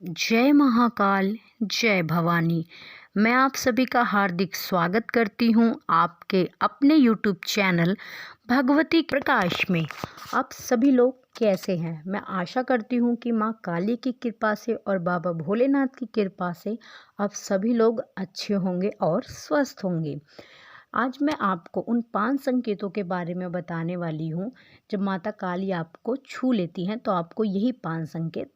जय महाकाल, जय भवानी। मैं आप सभी का हार्दिक स्वागत करती हूँ आपके अपने यूट्यूब चैनल भगवती प्रकाश में। आप सभी लोग कैसे हैं? मैं आशा करती हूँ कि माँ काली की कृपा से और बाबा भोलेनाथ की कृपा से आप सभी लोग अच्छे होंगे और स्वस्थ होंगे। आज मैं आपको उन 5 संकेतों के बारे में बताने वाली हूँ। जब माता काली आपको छू लेती हैं तो आपको यही 5 संकेत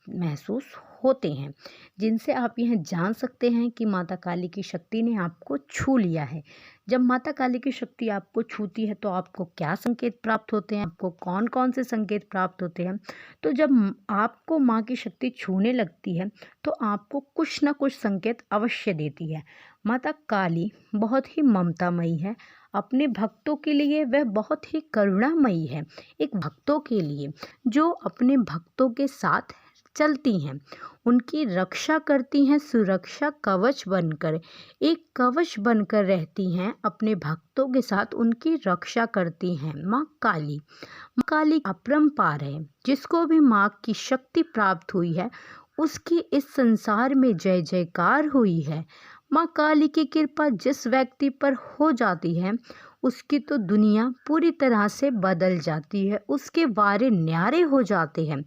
महसूस होते हैं, जिनसे आप यह जान सकते हैं कि माता काली की शक्ति ने आपको छू लिया है। जब माता काली की शक्ति आपको छूती है तो आपको क्या संकेत प्राप्त होते हैं, आपको कौन कौन से संकेत प्राप्त होते हैं। तो जब आपको माँ की शक्ति छूने लगती है तो आपको कुछ ना कुछ संकेत अवश्य देती है। माता काली बहुत ही ममतामयी है। अपने भक्तों के लिए वह बहुत ही करुणामयी है। एक भक्तों के लिए जो अपने भक्तों के साथ चलती हैं, उनकी रक्षा करती हैं, सुरक्षा कवच बनकर, एक कवच बनकर रहती हैं, अपने भक्तों के साथ उनकी रक्षा करती हैं। माँ काली, माँ काली अपरंपार है। जिसको भी माँ की शक्ति प्राप्त हुई है उसकी इस संसार में जय जयकार हुई है। माँ काली की कृपा जिस व्यक्ति पर हो जाती है उसकी तो दुनिया पूरी तरह से बदल जाती है, उसके वारे न्यारे हो जाते हैं।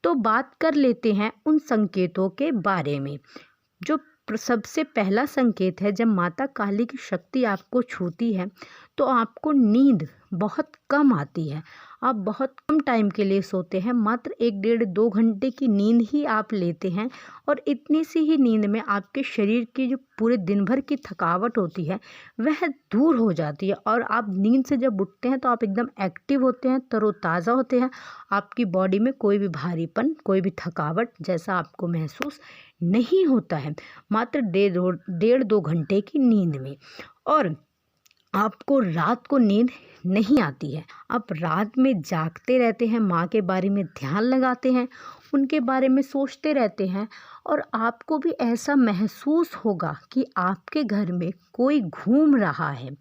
तो बात कर लेते हैं उन संकेतों के बारे में। जो सबसे पहला संकेत है, जब माता काली की शक्ति आपको छूती है तो आपको नींद बहुत कम आती है। आप बहुत कम टाइम के लिए सोते हैं, मात्र 1 डेढ़ 2 घंटे की नींद ही आप लेते हैं और इतनी सी ही नींद में आपके शरीर की जो पूरे दिन भर की थकावट होती है वह दूर हो जाती है और आप नींद से जब उठते हैं तो आप एकदम एक्टिव होते हैं, तरोताज़ा होते हैं। आपकी बॉडी में कोई भी भारीपन, कोई भी थकावट जैसा आपको महसूस नहीं होता है, मात्र 1.5 2 घंटे की नींद में। और आपको रात को नींद नहीं आती है। आप रात में जागते रहते हैं, माँ के बारे में ध्यान लगाते हैं, उनके बारे में सोचते रहते हैं और आपको भी ऐसा महसूस होगा कि आपके घर में कोई घूम रहा है।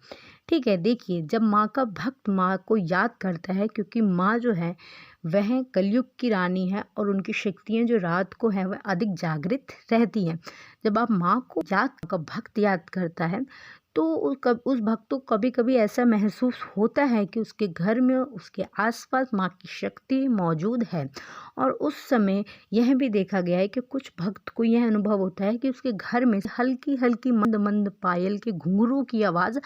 ठीक है, देखिए, जब माँ का भक्त माँ को याद करता है, क्योंकि माँ जो है वह कलयुग की रानी है और उनकी शक्तियाँ जो रात को है वह अधिक जागृत रहती हैं। जब आप माँ को का भक्त याद करता है तो उस भक्त को कभी कभी ऐसा महसूस होता है कि उसके घर में, उसके आसपास माँ की शक्ति मौजूद है। और उस समय यह भी देखा गया है कि कुछ भक्त को यह अनुभव होता है कि उसके घर में हल्की हल्की मंद मंद पायल के घुंघरू की आवाज़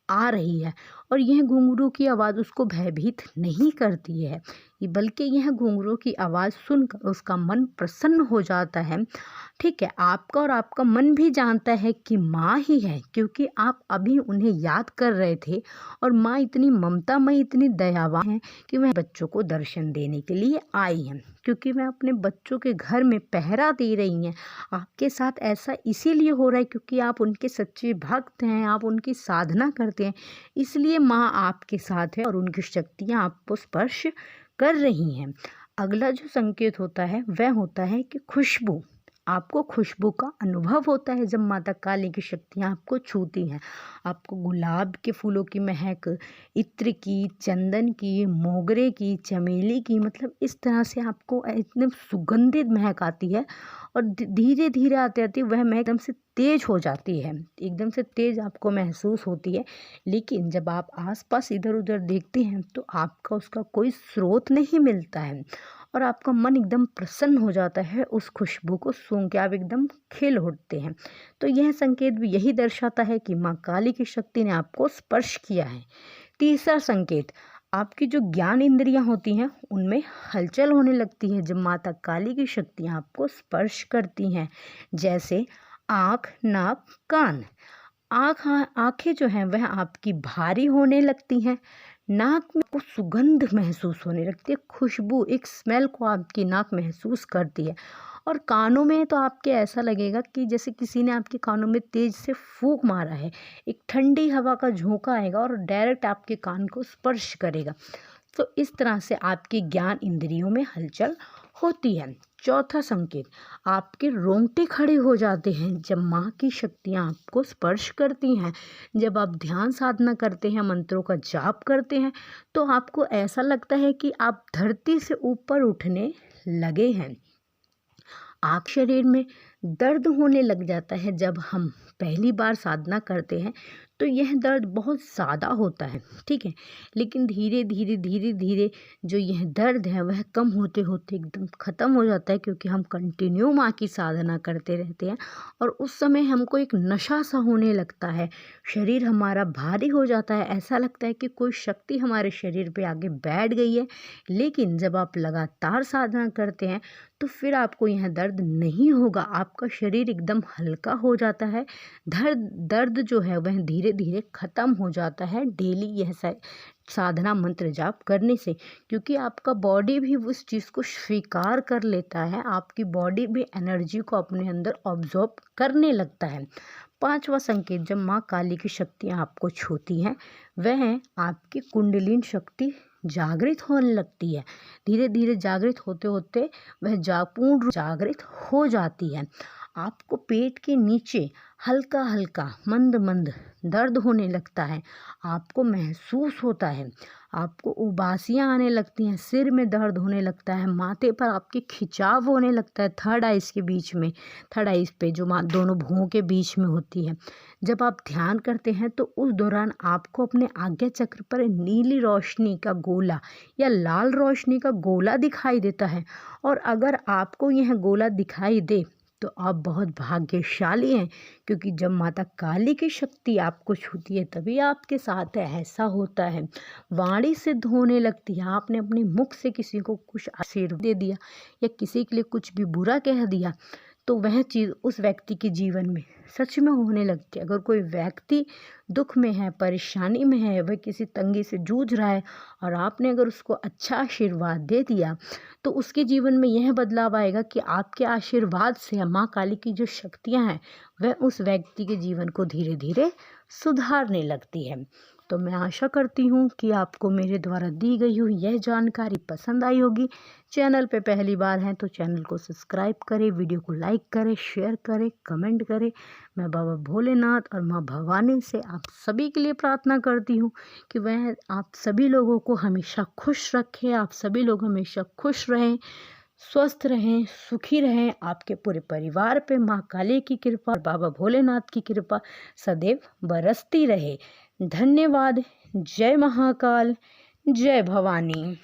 आ रही है और यह घुंघरू की आवाज़ उसको भयभीत नहीं करती है, बल्कि यह घुंघरू की आवाज़ सुनकर उसका मन प्रसन्न हो जाता है। ठीक है, आपका और आपका मन भी जानता है कि माँ ही है, क्योंकि आप अभी उन्हें याद कर रहे थे और माँ इतनी ममतामयी, इतनी दयावान है कि वह बच्चों को दर्शन देने के लिए आई हैं, क्योंकि वह अपने बच्चों के घर में पहरा दे रही हैं। आपके साथ ऐसा इसीलिए हो रहा है क्योंकि आप उनके सच्चे भक्त हैं, आप उनकी साधना करते हैं, इसलिए माँ आपके साथ है और उनकी शक्तियाँ आपको स्पर्श कर रही हैं। अगला जो संकेत होता है वह होता है कि खुशबू। आपको खुशबू का अनुभव होता है जब माता काली की शक्तियाँ आपको छूती हैं। आपको गुलाब के फूलों की महक, इत्र की, चंदन की, मोगरे की, चमेली की, मतलब इस तरह से आपको इतने सुगंधित महक आती है और धीरे धीरे आते आते वह महक एकदम से तेज हो जाती है, एकदम से तेज आपको महसूस होती है। लेकिन जब आप आसपास इधर उधर देखते हैं तो आपका उसका कोई स्रोत नहीं मिलता है और आपका मन एकदम प्रसन्न हो जाता है उस खुशबू को सूंघ के, आप एकदम खिल उठते हैं। तो यह संकेत भी यही दर्शाता है कि माँ काली की शक्ति ने आपको स्पर्श किया है। तीसरा संकेत, आपकी जो ज्ञान इंद्रियां होती हैं उनमें हलचल होने लगती है जब माता काली की शक्तियाँ आपको स्पर्श करती हैं, जैसे आँख, नाक, कान। आँखें जो हैं वह आपकी भारी होने लगती हैं, नाक में कुछ सुगंध महसूस होने लगती है, खुशबू, एक स्मेल को आपकी नाक महसूस करती है। और कानों में तो आपके ऐसा लगेगा कि जैसे किसी ने आपके कानों में तेज से फूंक मारा है, एक ठंडी हवा का झोंका आएगा और डायरेक्ट आपके कान को स्पर्श करेगा। तो इस तरह से आपके ज्ञान इंद्रियों में हलचल होती है। चौथा संकेत, आपके रोंगटे खड़े हो जाते हैं जब माँ की शक्तियाँ आपको स्पर्श करती हैं। जब आप ध्यान साधना करते हैं, मंत्रों का जाप करते हैं, तो आपको ऐसा लगता है कि आप धरती से ऊपर उठने लगे हैं। आप शरीर में दर्द होने लग जाता है जब हम पहली बार साधना करते हैं, तो यह दर्द बहुत ज़्यादा होता है, ठीक है। लेकिन धीरे धीरे जो यह दर्द है वह कम होते होते एकदम ख़त्म हो जाता है, क्योंकि हम कंटिन्यू माँ की साधना करते रहते हैं। और उस समय हमको एक नशा सा होने लगता है, शरीर हमारा भारी हो जाता है, ऐसा लगता है कि कोई शक्ति हमारे शरीर पे आगे बैठ गई है। लेकिन जब आप लगातार साधना करते हैं तो फिर आपको यह दर्द नहीं होगा, आपका शरीर एकदम हल्का हो जाता है। दर्द जो है वह धीरे धीरे ख़त्म हो जाता है डेली यह साधना मंत्र जाप करने से, क्योंकि आपका बॉडी भी उस चीज़ को स्वीकार कर लेता है, आपकी बॉडी भी एनर्जी को अपने अंदर ऑब्जॉर्ब करने लगता है। पांचवा संकेत, जब माँ काली की शक्तियाँ आपको छूती हैं, वह आपकी कुंडलिनी शक्ति जागृत होने लगती है। धीरे धीरे जागृत होते होते वह पूर्ण जागृत हो जाती है। आपको पेट के नीचे हल्का हल्का मंद मंद दर्द होने लगता है, आपको महसूस होता है, आपको उबासियाँ आने लगती हैं, सिर में दर्द होने लगता है, माथे पर आपके खिंचाव होने लगता है, थर्ड आइज़ के बीच में, थर्ड आइज़ पे जो दोनों भुवों के बीच में होती है। जब आप ध्यान करते हैं तो उस दौरान आपको अपने आज्ञा चक्र पर नीली रोशनी का गोला या लाल रोशनी का गोला दिखाई देता है। और अगर आपको यह गोला दिखाई दे तो आप बहुत भाग्यशाली हैं, क्योंकि जब माता काली की शक्ति आपको छूती है तभी आपके साथ ऐसा होता है। वाणी सिद्ध होने लगती है, आपने अपने मुख से किसी को कुछ आशीर्वाद दे दिया या किसी के लिए कुछ भी बुरा कह दिया तो वह चीज़ उस व्यक्ति के जीवन में सच में होने लगती है। अगर कोई व्यक्ति दुख में है, परेशानी में है, वह किसी तंगी से जूझ रहा है और आपने अगर उसको अच्छा आशीर्वाद दे दिया तो उसके जीवन में यह बदलाव आएगा कि आपके आशीर्वाद से माँ काली की जो शक्तियाँ हैं वह उस व्यक्ति के जीवन को धीरे धीरे सुधारने लगती है। तो मैं आशा करती हूँ कि आपको मेरे द्वारा दी गई हुई यह जानकारी पसंद आई होगी। चैनल पे पहली बार हैं तो चैनल को सब्सक्राइब करें, वीडियो को लाइक करें, शेयर करें, कमेंट करें। मैं बाबा भोलेनाथ और माँ भवानी से आप सभी के लिए प्रार्थना करती हूँ कि वह आप सभी लोगों को हमेशा खुश रखें, आप सभी लोग हमेशा खुश रहें, स्वस्थ रहें, सुखी रहें। आपके पूरे परिवार पे माँ काली की कृपा और बाबा भोलेनाथ की कृपा सदैव बरसती रहे। धन्यवाद। जय महाकाल, जय भवानी।